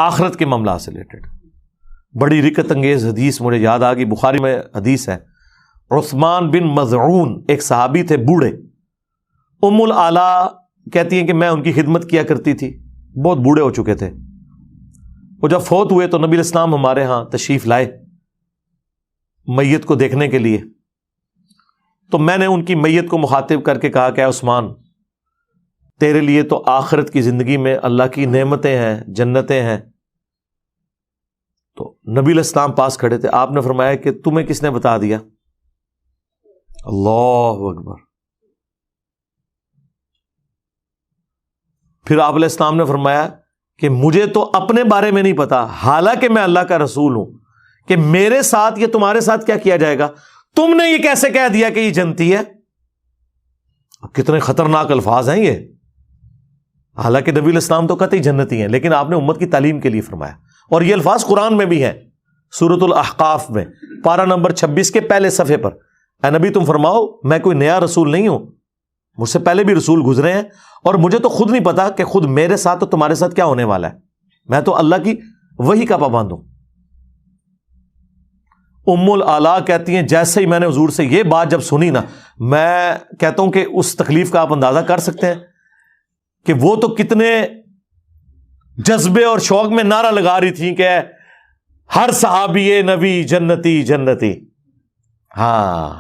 آخرت کے معاملات سے ریلیٹڈ بڑی رکت انگیز حدیث مجھے یاد آ گئی، بخاری میں حدیث ہے، عثمان بن مظعون ایک صحابی تھے بوڑھے، ام العلا کہتی ہیں کہ میں ان کی خدمت کیا کرتی تھی، بہت بوڑھے ہو چکے تھے۔ وہ جب فوت ہوئے تو نبی علیہ السلام ہمارے ہاں تشریف لائے میت کو دیکھنے کے لیے، تو میں نے ان کی میت کو مخاطب کر کے کہا کہ اے عثمان، تیرے لیے تو آخرت کی زندگی میں اللہ کی نعمتیں ہیں، جنتیں ہیں۔ تو نبی علیہ السلام پاس کھڑے تھے، آپ نے فرمایا کہ تمہیں کس نے بتا دیا؟ اللہ اکبر۔ پھر آپ علیہ السلام نے فرمایا کہ مجھے تو اپنے بارے میں نہیں پتا، حالانکہ میں اللہ کا رسول ہوں، کہ میرے ساتھ یا تمہارے ساتھ کیا کیا جائے گا؟ تم نے یہ کیسے کہہ دیا کہ یہ جنتی ہے؟ کتنے خطرناک الفاظ ہیں یہ۔ حالانکہ نبی علیہ السلام تو قطعی جنتی ہیں، لیکن آپ نے امت کی تعلیم کے لیے فرمایا، اور یہ الفاظ قرآن میں بھی ہیں، سورۃ الاحقاف میں پارہ نمبر 26 کے پہلے صفحے پر، اے نبی تم فرماؤ میں کوئی نیا رسول نہیں ہوں، مجھ سے پہلے بھی رسول گزرے ہیں، اور مجھے تو خود نہیں پتا کہ خود میرے ساتھ تو تمہارے ساتھ کیا ہونے والا ہے، میں تو اللہ کی وحی کا پابند ہوں۔ ام العلا کہتی ہیں جیسے ہی میں نے حضور سے یہ بات جب سنی نا، میں کہتا ہوں کہ اس تکلیف کا آپ اندازہ کر سکتے ہیں کہ وہ تو کتنے جذبے اور شوق میں نعرہ لگا رہی تھی کہ ہر صحابی نبی جنتی جنتی۔ ہاں،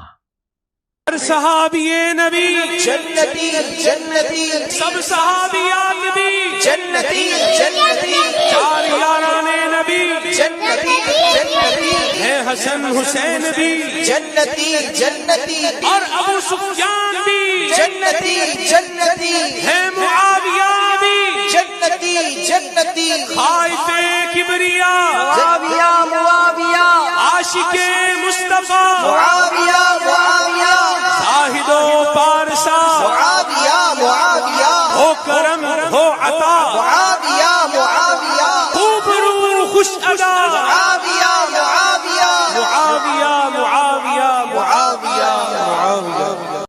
ہر صحابی نبی جنتی جنتی، سب صحابیات بھی جنتی جنتی، چار یاران نبی جنتی جنتی، ہے حسن حسین بھی جنتی جنتی، اور ابو سفیان بھی جنتی جنتی، ہے معاویہ بھی جنتی جنتی، خائف کبریا معاویہ معاویہ، عاشق مصطفیٰ معاویہ معاویہ، زاہد و پارسا معاویہ معاویہ، ہو کرم ہو عطا معاویہ معاویہ، خوب رو خوش ادا معاویہ معاویہ، معاویہ معاویہ معاویہ معاویہ۔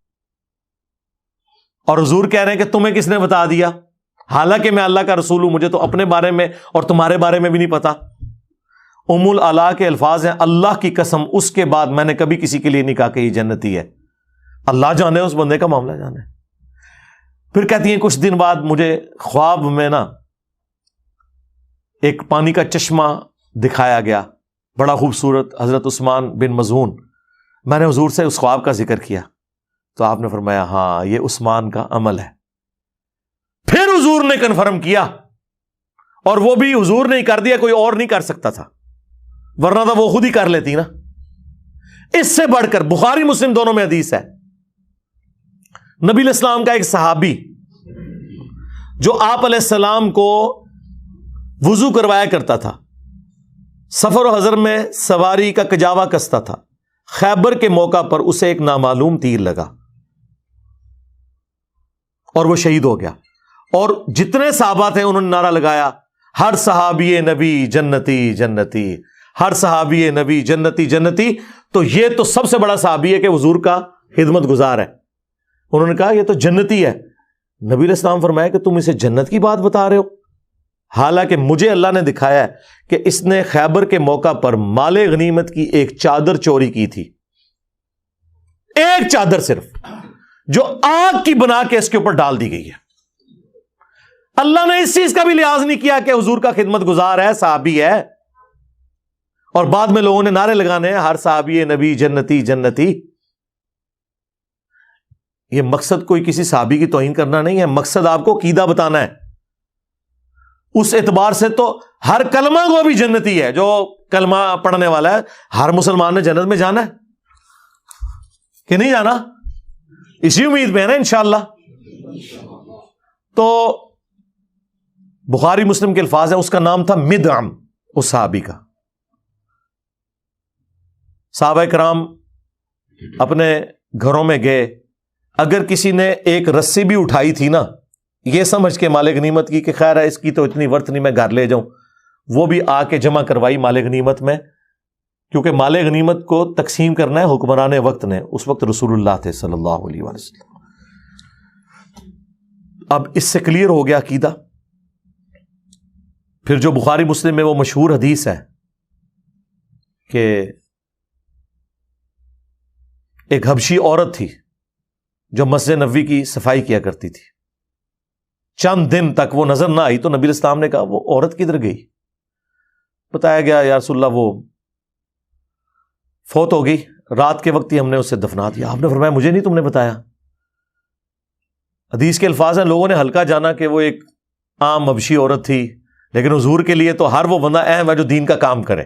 اور حضور کہہ رہے ہیں کہ تمہیں کس نے بتا دیا؟ حالانکہ میں اللہ کا رسول ہوں، مجھے تو اپنے بارے میں اور تمہارے بارے میں بھی نہیں پتا۔ ام العلا کے الفاظ ہیں، اللہ کی قسم اس کے بعد میں نے کبھی کسی کے لیے نہیں کہا کہ یہ جنتی ہے، اللہ جانے اس بندے کا معاملہ جانے۔ پھر کہتی ہیں کچھ دن بعد مجھے خواب میں نا ایک پانی کا چشمہ دکھایا گیا، بڑا خوبصورت، حضرت عثمان بن مظعون۔ میں نے حضور سے اس خواب کا ذکر کیا تو آپ نے فرمایا ہاں یہ عثمان کا عمل ہے۔ پھر حضور نے کنفرم کیا، اور وہ بھی حضور نے ہی کر دیا، کوئی اور نہیں کر سکتا تھا، ورنہ تو وہ خود ہی کر لیتی نا۔ اس سے بڑھ کر بخاری مسلم دونوں میں حدیث ہے، نبی علیہ السلام کا ایک صحابی جو آپ علیہ السلام کو وضو کروایا کرتا تھا، سفر و حضر میں سواری کا کجاوا کستا تھا، خیبر کے موقع پر اسے ایک نامعلوم تیر لگا اور وہ شہید ہو گیا، اور جتنے صحابہ تھے انہوں نے نعرہ لگایا ہر صحابی نبی جنتی جنتی، ہر صحابی نبی جنتی جنتی۔ تو یہ تو سب سے بڑا صحابی ہے کہ حضور کا خدمت گزار ہے، انہوں نے کہا یہ تو جنتی ہے۔ نبی علیہ السلام فرمایا کہ تم اسے جنت کی بات بتا رہے ہو، حالانکہ مجھے اللہ نے دکھایا ہے کہ اس نے خیبر کے موقع پر مال غنیمت کی ایک چادر چوری کی تھی، ایک چادر صرف، جو آگ کی بنا کے اس کے اوپر ڈال دی گئی ہے۔ اللہ نے اس چیز کا بھی لحاظ نہیں کیا کہ حضور کا خدمت گزار ہے، صحابی ہے، اور بعد میں لوگوں نے نعرے لگانے ہیں ہر صحابی نبی جنتی جنتی۔ یہ مقصد کوئی کسی صحابی کی توہین کرنا نہیں ہے، مقصد آپ کو عقیدہ بتانا ہے۔ اس اعتبار سے تو ہر کلمہ کو بھی جنتی ہے، جو کلمہ پڑھنے والا ہے، ہر مسلمان نے جنت میں جانا ہے کہ نہیں جانا، اسی امید میں ہے نا انشاءاللہ۔ تو بخاری مسلم کے الفاظ ہیں، اس کا نام تھا مدعم، اس صحابی کا۔ صحابہ کرام اپنے گھروں میں گئے، اگر کسی نے ایک رسی بھی اٹھائی تھی نا، یہ سمجھ کے مال غنیمت کی کہ خیر ہے اس کی تو اتنی ورت نہیں میں گھر لے جاؤں، وہ بھی آ کے جمع کروائی مال غنیمت میں، کیونکہ مال غنیمت کو تقسیم کرنا ہے حکمران وقت نے، اس وقت رسول اللہ تھے صلی اللہ علیہ وسلم۔ اب اس سے کلیئر ہو گیا عقیدہ۔ پھر جو بخاری مسلم میں وہ مشہور حدیث ہے کہ ایک حبشی عورت تھی جو مسجد نبوی کی صفائی کیا کرتی تھی. چند دن تک وہ نظر نہ آئی تو نبی الاسلام نے کہا وہ عورت کدھر گئی؟ بتایا گیا یا رسول اللہ وہ فوت ہو گئی، رات کے وقت ہی ہم نے اسے دفنا دیا. آپ نے فرمایا مجھے نہیں تم نے بتایا. حدیث کے الفاظ ہیں لوگوں نے ہلکا جانا کہ وہ ایک عام حبشی عورت تھی، لیکن حضور کے لیے تو ہر وہ بندہ اہم ہے جو دین کا کام کرے.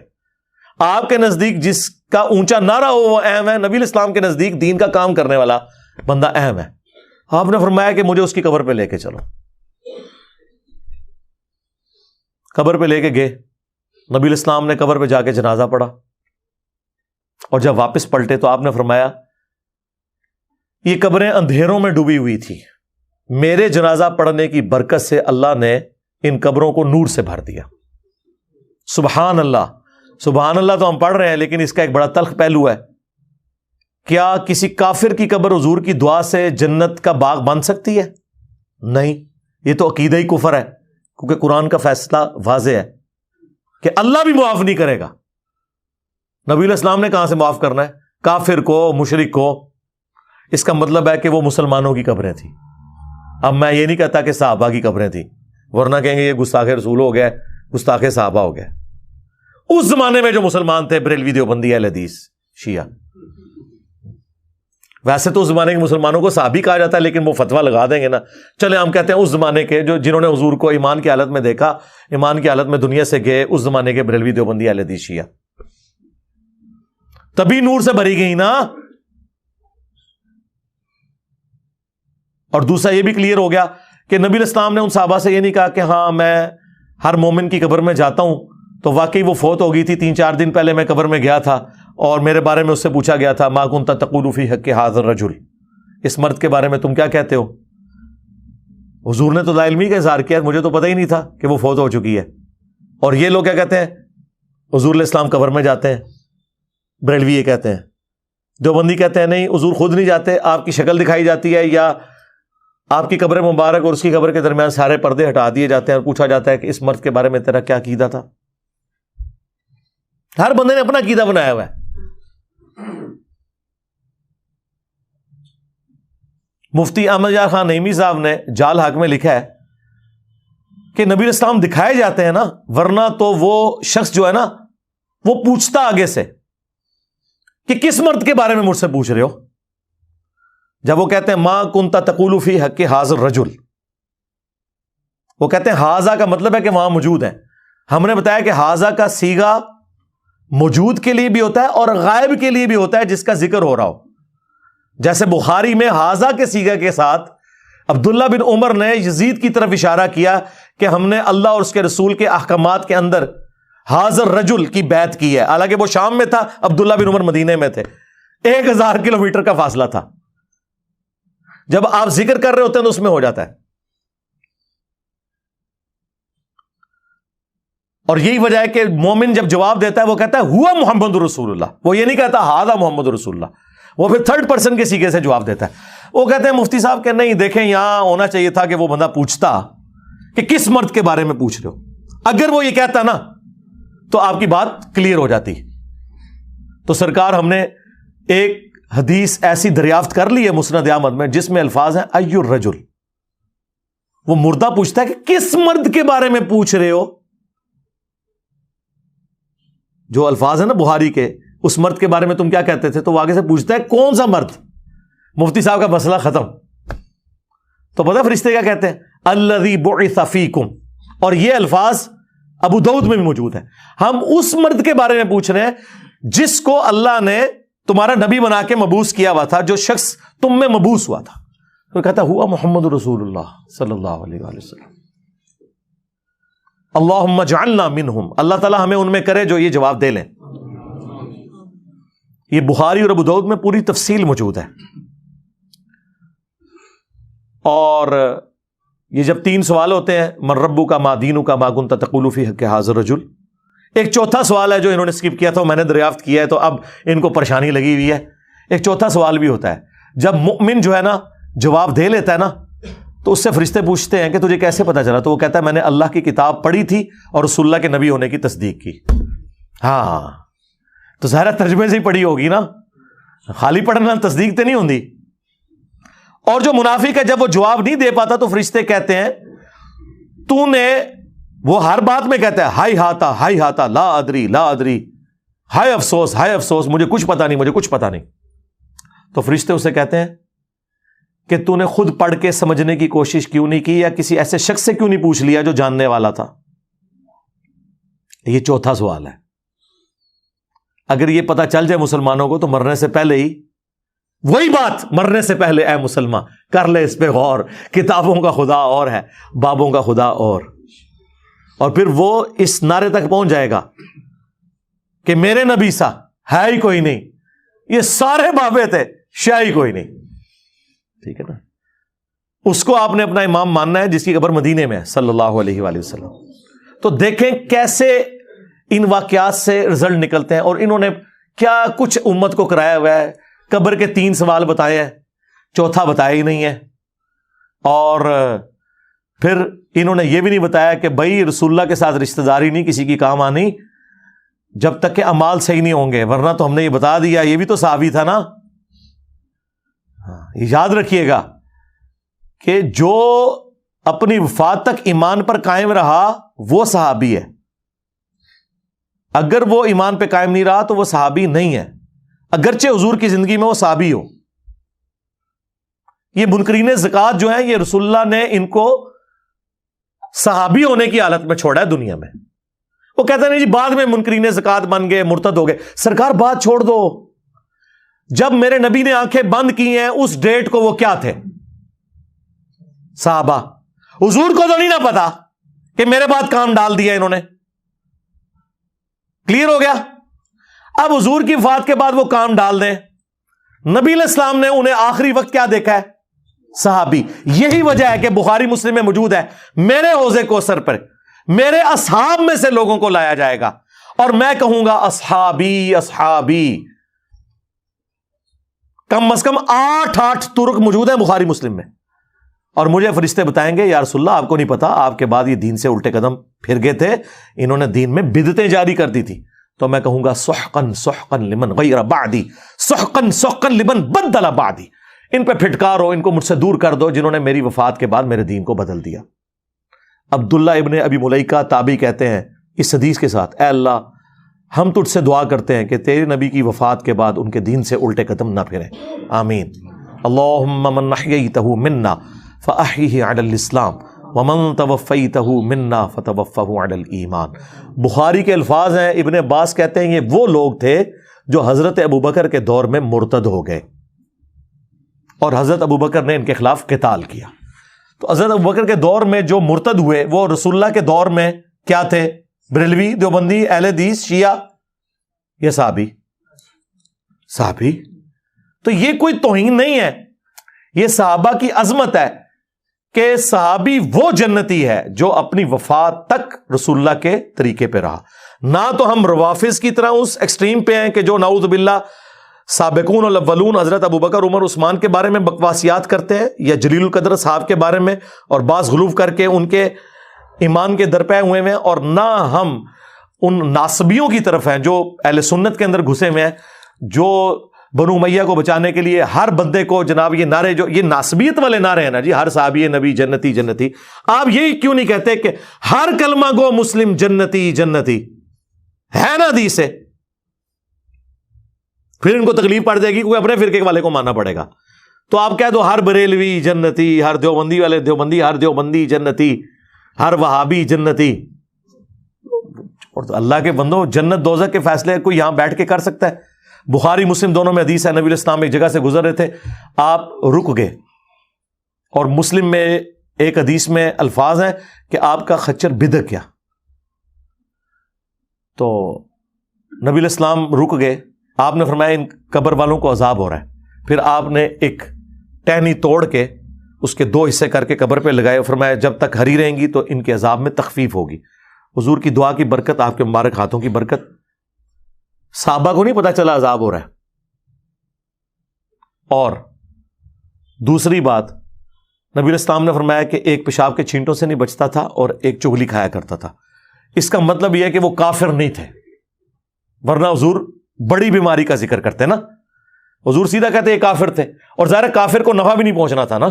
آپ کے نزدیک جس کا اونچا نعرہ ہو وہ اہم ہے، نبی الاسلام کے نزدیک دین کا کام کرنے والا بندہ اہم ہے. آپ نے فرمایا کہ مجھے اس کی قبر پہ لے کے چلو. قبر پہ لے کے گئے. نبی الاسلام نے قبر پہ جا کے جنازہ پڑھا اور جب واپس پلٹے تو آپ نے فرمایا یہ قبریں اندھیروں میں ڈوبی ہوئی تھی، میرے جنازہ پڑھنے کی برکت سے اللہ نے ان قبروں کو نور سے بھر دیا. سبحان اللہ. سبحان اللہ تو ہم پڑھ رہے ہیں، لیکن اس کا ایک بڑا تلخ پہلو ہے. کیا کسی کافر کی قبر حضور کی دعا سے جنت کا باغ بن سکتی ہے؟ نہیں. یہ تو عقیدہ ہی کفر ہے، کیونکہ قرآن کا فیصلہ واضح ہے کہ اللہ بھی معاف نہیں کرے گا. نبی علیہ السلام نے کہاں سے معاف کرنا ہے؟ کافر کو، مشرک کو. اس کا مطلب ہے کہ وہ مسلمانوں کی قبریں تھیں. اب میں یہ نہیں کہتا کہ صحابہ کی قبریں تھیں، ورنہ کہیں گے یہ گستاخ رسول ہو گیا، گستاخ صحابہ ہو گیا. اس زمانے میں جو مسلمان تھے بریلوی، دیوبندی، اہل حدیث، شیعہ، ویسے تو اس زمانے کے مسلمانوں کو صحابی کہا جاتا ہے، لیکن وہ فتویٰ لگا دیں گے نا. چلے ہم کہتے ہیں اس زمانے کے جنہوں نے حضور کو ایمان کی حالت میں دیکھا، ایمان کی حالت میں دنیا سے گئے، اس زمانے کے بریلوی، دیوبندی، اہل حدیث، شیعہ. تبھی نور سے بھری گئی نا. اور دوسرا یہ بھی کلیئر ہو گیا کہ نبی الاسلام نے ان صحابہ سے یہ نہیں کہا کہ ہاں میں ہر مومن کی قبر میں جاتا ہوں تو واقعی وہ فوت ہو گئی تھی، 3-4 دن پہلے میں قبر میں گیا تھا اور میرے بارے میں اس سے پوچھا گیا تھا ما کنت تقول فی حق ھذا الرجل، اس مرد کے بارے میں تم کیا کہتے ہو؟ حضور نے تو لا علمی کا اظہار کیا، مجھے تو پتہ ہی نہیں تھا کہ وہ فوت ہو چکی ہے. اور یہ لوگ کیا کہتے ہیں؟ حضور علیہ السلام قبر میں جاتے ہیں. بریلوی یہ کہتے ہیں. دیوبندی کہتے ہیں نہیں، حضور خود نہیں جاتے، آپ کی شکل دکھائی جاتی ہے یا آپ کی قبر مبارک اور اس کی قبر کے درمیان سارے پردے ہٹا دیے جاتے ہیں اور پوچھا جاتا ہے کہ اس مرد کے بارے میں تیرا کیا عقیدہ تھا. ہر بندے نے اپنا عقیدہ بنایا ہوا ہے. مفتی احمد یار خان نعیمی صاحب نے جال حق میں لکھا ہے کہ نبی اسلام دکھائے جاتے ہیں نا، ورنہ تو وہ شخص جو ہے نا وہ پوچھتا آگے سے کہ کس مرد کے بارے میں مجھ سے پوچھ رہے ہو. جب وہ کہتے ہیں ما کنت تقول فی حق ھذا الرجل، وہ کہتے ہیں ھذا کا مطلب ہے کہ وہاں موجود ہیں. ہم نے بتایا کہ ھذا کا صیغہ موجود کے لیے بھی ہوتا ہے اور غائب کے لیے بھی ہوتا ہے جس کا ذکر ہو رہا ہو. جیسے بخاری میں ھذا کے صیغے کے ساتھ عبداللہ بن عمر نے یزید کی طرف اشارہ کیا کہ ہم نے اللہ اور اس کے رسول کے احکامات کے اندر ھذا الرجل کی بیعت کی ہے. حالانکہ وہ شام میں تھا، عبداللہ بن عمر مدینے میں تھے، 1000 کلومیٹر کا فاصلہ تھا. جب آپ ذکر کر رہے ہوتے ہیں تو اس میں ہو جاتا ہے. اور یہی وجہ ہے کہ مومن جب جواب دیتا ہے وہ کہتا ہے ہوا محمد رسول اللہ، وہ یہ نہیں کہتا ھذا محمد رسول اللہ، وہ پھر تھرڈ پرسن کے صیغے سے جواب دیتا ہے. وہ کہتے ہیں مفتی صاحب کہ نہیں، دیکھیں یہاں ہونا چاہیے تھا کہ وہ بندہ پوچھتا کہ کس مرد کے بارے میں پوچھ رہے ہو. اگر وہ یہ کہتا نا تو آپ کی بات کلیئر ہو جاتی. تو سرکار ہم نے ایک حدیث ایسی دریافت کر لی ہے مسند احمد میں جس میں الفاظ ہیں ای الرجل. وہ مردہ پوچھتا ہے کہ کس مرد کے بارے میں پوچھ رہے ہو. جو الفاظ ہیں نا بخاری کے، اس مرد کے بارے میں تم کیا کہتے تھے، تو وہ آگے سے پوچھتا ہے کون سا مرد. مفتی صاحب کا مسئلہ ختم. تو پتہ فرشتے کیا کہتے ہیں الذی بعث فیکم. اور یہ الفاظ ابو داؤد میں بھی موجود ہے. ہم اس مرد کے بارے میں پوچھ رہے ہیں جس کو اللہ نے تمہارا نبی بنا کے مبعوث کیا ہوا تھا، جو شخص تم میں مبعوث ہوا تھا. تو کہتا ہوا محمد رسول اللہ صلی اللہ علیہ وآلہ وسلم. اللہم اجعلنا منہم، اللہ تعالیٰ ہمیں ان میں کرے جو یہ جواب دے لیں. یہ بخاری اور ابو داؤد میں پوری تفصیل موجود ہے. اور یہ جب 3 سوال ہوتے ہیں، من ربک ما دینک ما کنت تقول فی حق ھذا الرجل، ایک چوتھا سوال ہے جو انہوں نے اسکپ کیا تھا، میں نے دریافت کیا ہے تو اب ان کو پریشانی لگی ہوئی ہے. ایک چوتھا سوال بھی ہوتا ہے. جب مؤمن جو ہے نا جواب دے لیتا ہے نا تو اس سے فرشتے پوچھتے ہیں کہ تجھے کیسے پتا چلا؟ تو وہ کہتا ہے میں نے اللہ کی کتاب پڑھی تھی اور رسول اللہ کے نبی ہونے کی تصدیق کی. ہاں تو ظاہر ترجمے سے ہی پڑھی ہوگی نا, خالی پڑھنا تصدیق تو نہیں ہوتی. اور جو منافق ہے جب وہ جواب نہیں دے پاتا تو فرشتے کہتے ہیں تو نے, وہ ہر بات میں کہتا ہے ہائی ہاتا لا ادری لا ادری, ہائے افسوس مجھے کچھ پتا نہیں. تو فرشتے اسے کہتے ہیں کہ تو نے خود پڑھ کے سمجھنے کی کوشش کیوں نہیں کی, یا کسی ایسے شخص سے کیوں نہیں پوچھ لیا جو جاننے والا تھا؟ یہ چوتھا سوال ہے. اگر یہ پتا چل جائے مسلمانوں کو تو مرنے سے پہلے ہی وہی بات, مرنے سے پہلے اے مسلمان کر لے اس پہ غور, کتابوں کا خدا اور ہے, بابوں کا خدا اور پھر وہ اس نعرے تک پہنچ جائے گا کہ میرے نبی سا ہے ہی کوئی نہیں, یہ سارے بابے تھے, شاہ ہی کوئی نہیں. ٹھیک ہے نا, اس کو آپ نے اپنا امام ماننا ہے جس کی قبر مدینے میں ہے صلی اللہ علیہ وآلہ وسلم. تو دیکھیں کیسے ان واقعات سے رزلٹ نکلتے ہیں, اور انہوں نے کیا کچھ امت کو کرایا ہوا ہے. قبر کے 3 سوال بتائے ہیں, چوتھا بتایا ہی نہیں ہے. اور پھر انہوں نے یہ بھی نہیں بتایا کہ بھائی رسول اللہ کے ساتھ رشتہ داری نہیں کسی کی کام آنی جب تک کہ اعمال صحیح نہیں ہوں گے, ورنہ تو ہم نے یہ بتا دیا, یہ بھی تو صحابی تھا نا. یاد رکھیے گا کہ جو اپنی وفات تک ایمان پر قائم رہا وہ صحابی ہے, اگر وہ ایمان پہ قائم نہیں رہا تو وہ صحابی نہیں ہے, اگرچہ حضور کی زندگی میں وہ صحابی ہو. یہ منکرین زکوٰۃ جو ہیں یہ رسول اللہ نے ان کو صحابی ہونے کی حالت میں چھوڑا ہے دنیا میں. وہ کہتے ہیں جی بعد میں منکرین زکوٰۃ بن گئے, مرتد ہو گئے. سرکار بات چھوڑ دو, جب میرے نبی نے آنکھیں بند کی ہیں اس ڈیٹ کو وہ کیا تھے؟ صحابہ. حضور کو تو نہیں نا پتا کہ میرے بعد کام ڈال دیا انہوں نے. کلیئر ہو گیا؟ اب حضور کی وفات کے بعد وہ کام ڈال دیں. نبی علیہ السلام نے انہیں آخری وقت کیا دیکھا ہے؟ صحابی. یہی وجہ ہے کہ بخاری مسلم میں موجود ہے میرے حوض کوثر پر میرے اصحاب میں سے لوگوں کو لایا جائے گا اور میں کہوں گا اصحابی. کم از کم 8 ترک موجود ہیں بخاری مسلم میں, اور مجھے فرشتے بتائیں گے یا رسول اللہ آپ کو نہیں پتا آپ کے بعد یہ دین سے الٹے قدم پھر گئے تھے, انہوں نے دین میں بدعتیں جاری کر دی تھی. تو میں کہوں گا سحقا لمن غیر بعدی, سحقا لمن بدل بعدی. ان پہ پھٹکارو, ان کو مجھ سے دور کر دو جنہوں نے میری وفات کے بعد میرے دین کو بدل دیا. عبداللہ ابن ابی ملیکہ تابعی کہتے ہیں اس حدیث کے ساتھ, اے اللہ ہم تجھ سے دعا کرتے ہیں کہ تیرے نبی کی وفات کے بعد ان کے دین سے الٹے قدم نہ پھریں, آمین. اللہم من احییتہ منا فاحیہ علی الاسلام ومن توفیتہ منا فتوفہ علی الایمان. بخاری کے الفاظ ہیں, ابن عباس کہتے ہیں یہ وہ لوگ تھے جو حضرت ابوبکر کے دور میں مرتد ہو گئے اور حضرت ابوبکر نے ان کے خلاف قتال کیا. تو حضرت ابوبکر کے دور میں جو مرتد ہوئے وہ رسول اللہ کے دور میں کیا تھے؟ بریلوی, دیوبندی, اہل حدیث, شیعہ یا صحابی؟ تو یہ کوئی توہین نہیں ہے, یہ صحابہ کی عظمت ہے کہ صحابی وہ جنتی ہے جو اپنی وفات تک رسول اللہ کے طریقے پہ رہا. نہ تو ہم روافظ کی طرح اس ایکسٹریم پہ ہیں کہ جو نعوذ باللہ سابقون الاولون حضرت ابوبکر, عمر, عثمان کے بارے میں بکواسیات کرتے ہیں, یا جلیل القدر صحاب کے بارے میں اور بعض غلو کر کے ان کے ایمان کے درپے ہوئے ہیں, اور نہ ہم ان ناصبیوں کی طرف ہیں جو اہل سنت کے اندر گھسے ہوئے ہیں, جو بنو امیہ کو بچانے کے لیے ہر بندے کو جناب یہ نعرے, جو یہ ناصبیت والے نعرے ہیں نا جی, ہر صحابی نبی جنتی جنتی. آپ یہی کیوں نہیں کہتے کہ ہر کلمہ گو مسلم جنتی جنتی ہے نا حدیث سے؟ پھر ان کو تکلیف پڑ جائے گی, کوئی اپنے فرقے والے کو ماننا پڑے گا. تو آپ کہہ دو ہر بریلوی جنتی, ہر دیوبندی والے دیوبندی, ہر دیوبندی جنتی, ہر وہابی جنتی. اور اللہ کے بندو, جنت دوزخ کے فیصلے کوئی یہاں بیٹھ کے کر سکتا ہے؟ بخاری مسلم دونوں میں حدیث ہے, نبی علیہ السلام ایک جگہ سے گزر رہے تھے, آپ رک گئے, اور مسلم میں ایک حدیث میں الفاظ ہیں کہ آپ کا خچر بدک گیا. تو نبی علیہ السلام رک گئے, آپ نے فرمایا ان قبر والوں کو عذاب ہو رہا ہے. پھر آپ نے ایک ٹہنی توڑ کے اس کے 2 حصے کر کے قبر پہ لگائے, فرمایا جب تک ہری رہیں گی تو ان کے عذاب میں تخفیف ہوگی. حضور کی دعا کی برکت, آپ کے مبارک ہاتھوں کی برکت, صحابہ کو نہیں پتا چلا عذاب ہو رہا ہے. اور دوسری بات, نبی علیہ السلام نے فرمایا کہ ایک پیشاب کے چھینٹوں سے نہیں بچتا تھا اور ایک چغلی کھایا کرتا تھا. اس کا مطلب یہ ہے کہ وہ کافر نہیں تھے، ورنہ حضور بڑی بیماری کا ذکر کرتے نا. حضور سیدھا کہتے یہ کافر تھے، اور ظاہر کافر کو نفع بھی نہیں پہنچنا تھا نا.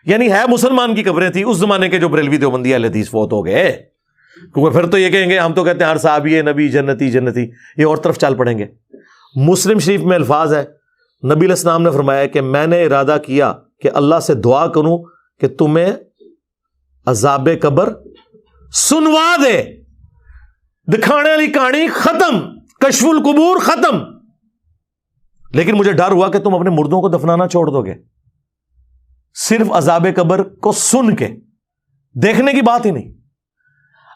یعنی ہے مسلمان کی قبریں تھیں اس زمانے کے جو بریلوی دیوبندی اہل حدیث فوت ہو گئے، کیونکہ پھر تو یہ کہیں گے ہم تو کہتے ہیں ہر صحابی نبی جنتی جنتی، یہ اور طرف چل پڑیں گے. مسلم شریف میں الفاظ ہے، نبی علیہ السلام نے فرمایا کہ میں نے ارادہ کیا کہ اللہ سے دعا کروں کہ تمہیں عذاب قبر سنوا دے. دکھانے والی کہانی ختم، کشف القبور ختم. لیکن مجھے ڈر ہوا کہ تم اپنے مردوں کو دفنانا چھوڑ دو گے، صرف عذاب قبر کو سن کے، دیکھنے کی بات ہی نہیں.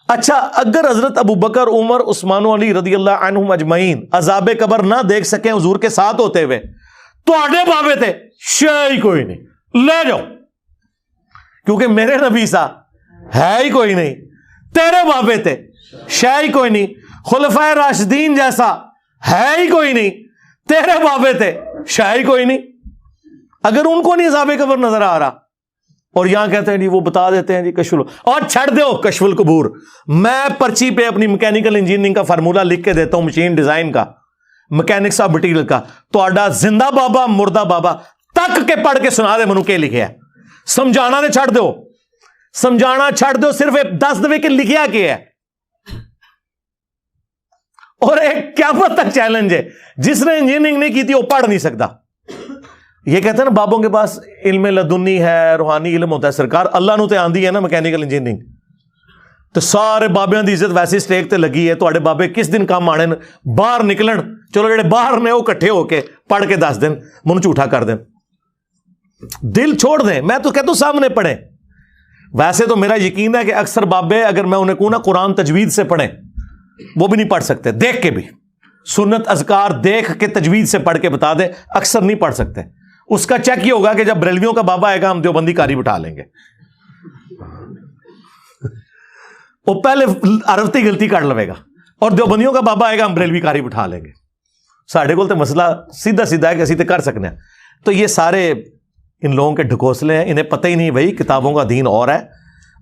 اچھا اگر حضرت ابو بکر عمر عثمان و علی رضی اللہ عنہم اجمعین عذاب قبر نہ دیکھ سکیں حضور کے ساتھ ہوتے ہوئے، تو آڈے بابے تھے شے کوئی نہیں، لے جاؤ، کیونکہ میرے نبی سا ہے ہی کوئی نہیں، تیرے بابے تھے شے ہی کوئی نہیں، خلفائے راشدین جیسا ہے ہی کوئی نہیں، تیرے بابے تھے شے ہی کوئی نہیں. اگر ان کو نہیں عذاب قبر نظر آ رہا، اور یہاں کہتے ہیں جی وہ بتا دیتے ہیں جی کشف اور چھڑ دو کشف القبور. میں پرچی پہ اپنی میکینیکل انجینئرنگ کا فارمولہ لکھ کے دیتا ہوں، مشین ڈیزائن کا، مکینکس آف مٹیریل کا، تو آڈا زندہ بابا مردہ بابا تک کے پڑھ کے سنا دے منو کے لکھیا ہے. سمجھانا دے چھڑ دو، سمجھانا چھڑ دو، صرف 10 دفعے کے لکھیا کیا ہے. اور ایک قیامت تک چیلنج ہے، جس نے انجینئرنگ نہیں کی تھی وہ پڑھ نہیں سکتا. یہ کہتے ہیں نا بابوں کے پاس علم لدنی ہے، روحانی علم ہوتا ہے. سرکار اللہ نو تے آندھی ہے نا میکینیکل انجینئرنگ، تو سارے بابیاں دی عزت ویسی سٹیک تے لگی ہے. تواڈے بابے کس دن کام آنے باہر نکلن، چلو جڑے باہر نے وہ کٹھے ہو کے پڑھ کے دس دن منو جھوٹا کر دیں، دل چھوڑ دیں. میں تو کہتا ہوں سامنے پڑھیں. ویسے تو میرا یقین ہے کہ اکثر بابے اگر میں انہیں کہوں نا قرآن تجوید سے پڑھیں، وہ بھی نہیں پڑھ سکتے. دیکھ کے بھی سنت اذکار دیکھ کے تجوید سے پڑھ کے بتا دیں، اکثر نہیں پڑھ سکتے. اس کا چیک یہ ہوگا کہ جب بریلویوں کا بابا آئے گا ہم دیوبندی کاری بٹھا لیں گے، وہ پہلے عربتی غلطی کر لوے گا، اور دیوبندیوں کا بابا آئے گا ہم بریلوی کاری بٹھا لیں گے. ساڈے کول تے مسئلہ سیدھا سیدھا ہے کہ اسی تے کر سکنے ہیں. تو یہ سارے ان لوگوں کے ڈھکوسلے ہیں، انہیں پتہ ہی نہیں بھائی کتابوں کا دین اور ہے.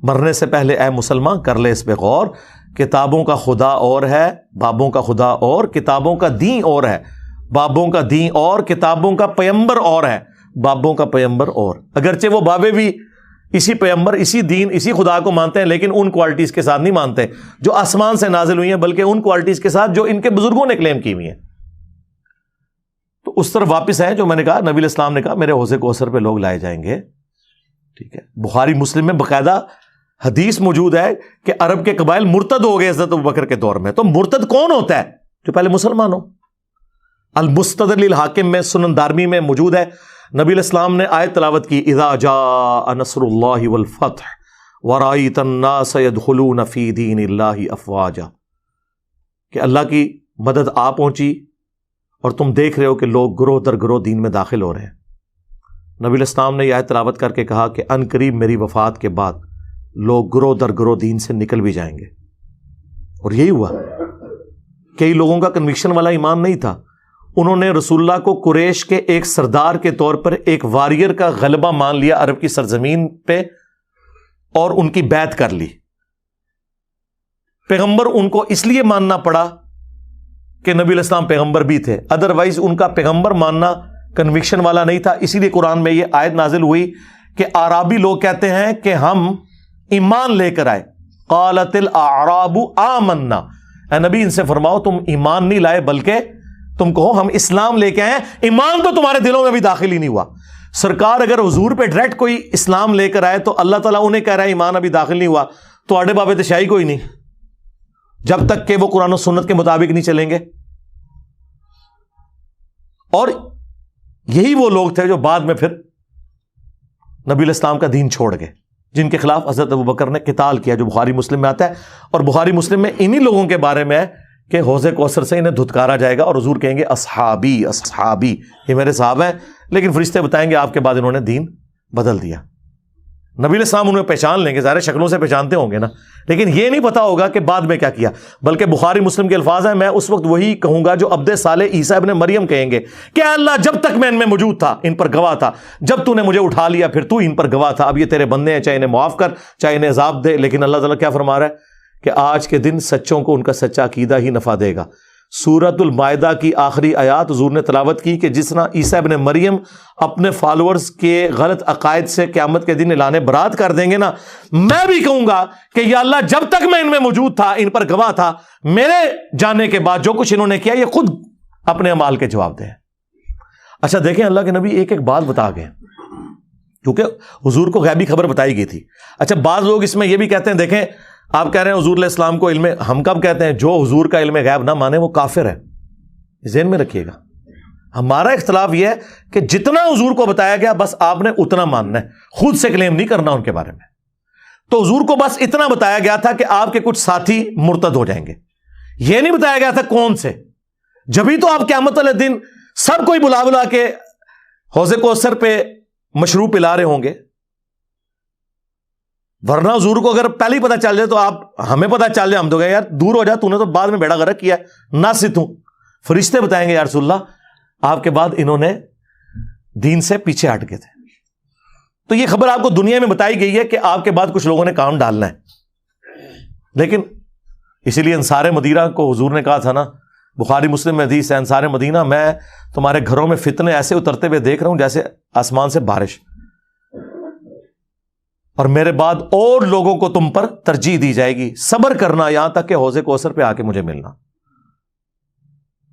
مرنے سے پہلے اے مسلمان کر لے اس پہ غور، کتابوں کا خدا اور ہے، بابوں کا خدا اور، کتابوں کا دین اور ہے، بابوں کا دین اور، کتابوں کا پیمبر اور ہے، بابوں کا پیمبر اور. اگرچہ وہ بابے بھی اسی پیمبر، اسی دین، اسی خدا کو مانتے ہیں، لیکن ان کوالٹیز کے ساتھ نہیں مانتے جو آسمان سے نازل ہوئی ہیں، بلکہ ان کوالٹیز کے ساتھ جو ان کے بزرگوں نے کلیم کی ہوئی ہیں. تو اس طرف واپس ہے جو میں نے کہا، نبی علیہ السلام نے کہا میرے حوض کوثر پہ لوگ لائے جائیں گے. ٹھیک ہے، بخاری مسلم میں باقاعدہ حدیث موجود ہے کہ عرب کے قبائل مرتد ہو گئے حضرت ابوبکر کے دور میں. تو مرتد کون ہوتا ہے؟ جو پہلے مسلمان ہو. المستدرک للحاکم میں، سنن دارمی میں موجود ہے. نبی علیہ السلام نے آیت تلاوت کی، اذا جاء نصر اللہ والفتح ورأیت الناس يدخلون فی دین اللہ افواجا، کہ اللہ کی مدد آ پہنچی اور تم دیکھ رہے ہو کہ لوگ گروہ در گروہ دین میں داخل ہو رہے ہیں. نبی علیہ السلام نے یہ آیت تلاوت کر کے کہا کہ ان قریب میری وفات کے بعد لوگ گروہ در گروہ دین سے نکل بھی جائیں گے. اور یہی ہوا. کئی لوگوں کا کنوکشن والا ایمان نہیں تھا، انہوں نے رسول اللہ کو قریش کے ایک سردار کے طور پر ایک واریر کا غلبہ مان لیا عرب کی سرزمین پہ، اور ان کی بیعت کر لی. پیغمبر ان کو اس لیے ماننا پڑا کہ نبی علیہ السلام پیغمبر بھی تھے، ادروائز ان کا پیغمبر ماننا کنوکشن والا نہیں تھا. اسی لیے قرآن میں یہ آیت نازل ہوئی کہ اعرابی لوگ کہتے ہیں کہ ہم ایمان لے کر آئے. قالت الاعراب آمنا، اے نبی ان سے فرماؤ تم ایمان نہیں لائے بلکہ تم کہو ہم اسلام لے کے آئے ہیں، ایمان تو تمہارے دلوں میں بھی داخل ہی نہیں ہوا. سرکار اگر حضور پہ ڈائریکٹ کوئی اسلام لے کر آئے تو اللہ تعالیٰ انہیں کہہ رہا ہے ایمان ابھی داخل نہیں ہوا، تو آڑے بابے تو شاہی کوئی نہیں جب تک کہ وہ قرآن و سنت کے مطابق نہیں چلیں گے. اور یہی وہ لوگ تھے جو بعد میں پھر نبی علیہ السلام کا دین چھوڑ گئے، جن کے خلاف حضرت ابوبکر نے قتال کیا، جو بخاری مسلم میں آتا ہے. اور بخاری مسلم میں انہی لوگوں کے بارے میں ہے کہ حوض کوثر سے انہیں دھتکارا جائے گا اور حضور کہیں گے اصحابی اصحابی، یہ میرے صحابہ ہیں، لیکن فرشتے بتائیں گے آپ کے بعد انہوں نے دین بدل دیا. نبی علیہ السلام انہیں پہچان لیں گے، ظاہر شکلوں سے پہچانتے ہوں گے نا، لیکن یہ نہیں پتا ہوگا کہ بعد میں کیا کیا. بلکہ بخاری مسلم کے الفاظ ہیں، میں اس وقت وہی کہوں گا جو عبد صالح عیسیٰ ابن مریم کہیں گے کہ اللہ جب تک میں ان میں موجود تھا ان پر گواہ تھا، جب تو نے مجھے اٹھا لیا پھر تو ان پر گواہ تھا. اب یہ تیرے بندے ہیں، چاہے انہیں معاف کر چاہے انہیں عذاب دے. لیکن اللہ تعالیٰ کیا فرما رہا ہے کہ آج کے دن سچوں کو ان کا سچا عقیدہ ہی نفع دے گا. سورۃ المائدہ کی آخری آیات حضور نے تلاوت کی کہ جس طرح عیسیٰ ابن مریم اپنے فالورز کے غلط عقائد سے قیامت کے دن اعلان برات کر دیں گے نا، میں بھی کہوں گا کہ یا اللہ جب تک میں ان میں موجود تھا ان پر گواہ تھا، میرے جانے کے بعد جو کچھ انہوں نے کیا یہ خود اپنے اعمال کے جواب دیں. اچھا دیکھیں اللہ کے نبی ایک ایک بات بتا گئے کیونکہ حضور کو غیبی خبر بتائی گئی تھی. اچھا بعض لوگ اس میں یہ بھی کہتے ہیں، دیکھیں آپ کہہ رہے ہیں حضور علیہ السلام کو علم، ہم کب کہتے ہیں جو حضور کا علم غیب نہ مانے وہ کافر ہے. ذہن میں رکھیے گا، ہمارا اختلاف یہ ہے کہ جتنا حضور کو بتایا گیا بس آپ نے اتنا ماننا ہے، خود سے کلیم نہیں کرنا ان کے بارے میں. تو حضور کو بس اتنا بتایا گیا تھا کہ آپ کے کچھ ساتھی مرتد ہو جائیں گے، یہ نہیں بتایا گیا تھا کون سے. جبھی تو آپ قیامت والے دن سب کوئی بلا بلا کے حوض کوثر پہ مشروب پلا رہے ہوں گے، ورنہ حضور کو اگر پہلے ہی پتہ چل جائے تو آپ ہمیں پتہ چل جائے ہم تو کہیں یار دور ہو جا، تو نے تو بعد میں بیڑا غرق کیا ہے، نہ ستوں. فرشتے بتائیں گے یا رسول اللہ آپ کے بعد انہوں نے دین سے پیچھے ہٹ گئے تھے. تو یہ خبر آپ کو دنیا میں بتائی گئی ہے کہ آپ کے بعد کچھ لوگوں نے کام ڈالنا ہے. لیکن اسی لیے انصار مدینہ کو حضور نے کہا تھا نا، بخاری مسلم میں حدیث ہے، انصار مدینہ میں تمہارے گھروں میں فتنے ایسے اترتے ہوئے دیکھ رہا ہوں جیسے آسمان سے بارش، اور میرے بعد اور لوگوں کو تم پر ترجیح دی جائے گی، صبر کرنا یہاں تک کہ حوض کوثر پہ آ کے مجھے ملنا.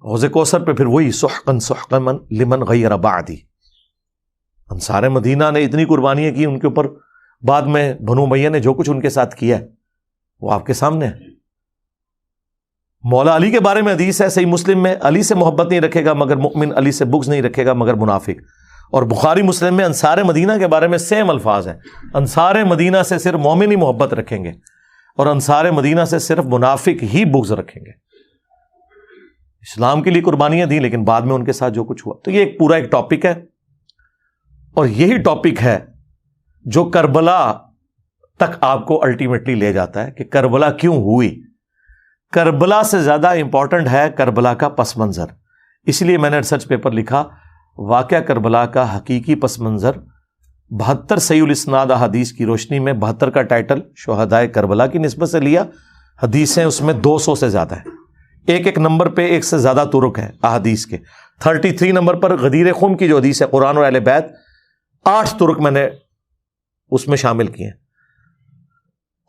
حوض کوثر پہ پھر وہی سحقن سحقن لمن غیر بعدی. انصار مدینہ نے اتنی قربانیاں کی ان کے اوپر، بعد میں بنو امیہ نے جو کچھ ان کے ساتھ کیا ہے وہ آپ کے سامنے ہے. مولا علی کے بارے میں حدیث ہے صحیح مسلم میں، علی سے محبت نہیں رکھے گا مگر مؤمن، علی سے بغض نہیں رکھے گا مگر منافق. اور بخاری مسلم میں انصار مدینہ کے بارے میں سیم الفاظ ہیں، انصار مدینہ سے صرف مومن ہی محبت رکھیں گے اور انصار مدینہ سے صرف منافق ہی بغض رکھیں گے. اسلام کے لیے قربانیاں دیں لیکن بعد میں ان کے ساتھ جو کچھ ہوا. تو یہ ایک پورا ایک ٹاپک ہے، اور یہی ٹاپک ہے جو کربلا تک آپ کو الٹیمیٹلی لے جاتا ہے کہ کربلا کیوں ہوئی. کربلا سے زیادہ امپورٹنٹ ہے کربلا کا پس منظر. اس لیے میں نے ریسرچ پیپر لکھا واقعہ کربلا کا حقیقی پس منظر 72 صحیح الاسناد احادیث کی روشنی میں. 72 کا ٹائٹل شہدائے کربلا کی نسبت سے لیا، حدیثیں اس میں 200 سے زیادہ ہیں، ایک ایک نمبر پہ ایک سے زیادہ طرق ہیں احادیث کے. 33 نمبر پر غدیر خم کی جو حدیث ہے قرآن اور اہل بیت، 8 طرق میں نے اس میں شامل کیے ہیں.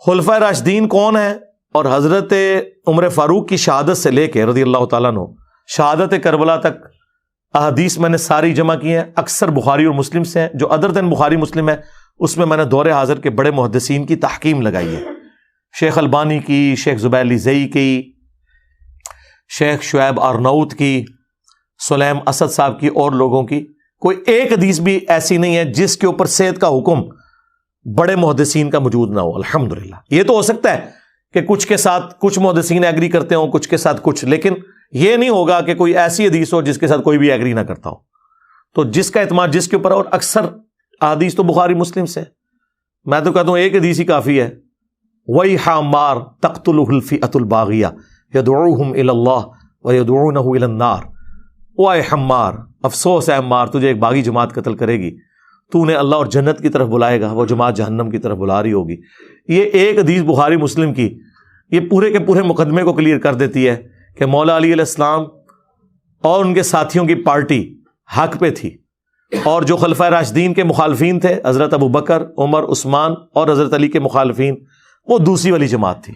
خلفائے راشدین کون ہیں اور حضرت عمر فاروق کی شہادت سے لے کے رضی اللہ تعالیٰ عنہ شہادت کربلا تک احادیث میں نے ساری جمع کی ہیں. اکثر بخاری اور مسلم سے ہیں، جو ادر دین بخاری مسلم ہے اس میں نے دور حاضر کے بڑے محدثین کی تحکیم لگائی ہے، شیخ البانی کی، شیخ زبیر علی زئی کی، شیخ شعیب ارناؤت کی، سلیم اسد صاحب کی، اور لوگوں کی. کوئی ایک حدیث بھی ایسی نہیں ہے جس کے اوپر صحت کا حکم بڑے محدثین کا موجود نہ ہو. الحمدللہ. یہ تو ہو سکتا ہے کہ کچھ کے ساتھ کچھ محدثین ایگری کرتے ہوں، کچھ کے ساتھ کچھ، لیکن یہ نہیں ہوگا کہ کوئی ایسی حدیث ہو جس کے ساتھ کوئی بھی ایگری نہ کرتا ہو. تو جس کا اعتماد جس کے اوپر، اور اکثر حدیث تو بخاری مسلم سے، میں تو کہتا ہوں ایک حدیث ہی کافی ہے. وَيْحَ عَمَّارٍ تَقْتُلُهُ الْفِئَةُ الْبَاغِيَةُ يَدْعُوهُمْ إِلَى اللَّهِ وَيَدْعُونَهُ إِلَى النَّارِ. وَيْحَ عَمَّارٍ، افسوس ہے عمار، تجھے ایک باغی جماعت قتل کرے گی، تو نے اللہ اور جنت کی طرف بلائے گا، وہ جماعت جہنم کی طرف بلا رہی ہوگی. یہ ایک حدیث بخاری مسلم کی یہ پورے کے پورے مقدمے کو کلیئر کر دیتی ہے کہ مولا علی علیہ السلام اور ان کے ساتھیوں کی پارٹی حق پہ تھی، اور جو خلفائے راشدین کے مخالفین تھے حضرت ابو بکر، عمر، عثمان اور حضرت علی کے مخالفین، وہ دوسری والی جماعت تھی.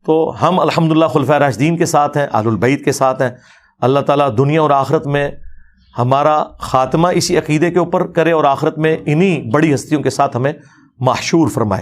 تو ہم الحمدللہ خلفائے راشدین کے ساتھ ہیں، اہل البیت کے ساتھ ہیں. اللہ تعالیٰ دنیا اور آخرت میں ہمارا خاتمہ اسی عقیدے کے اوپر کرے اور آخرت میں انہی بڑی ہستیوں کے ساتھ ہمیں محشور فرمائے.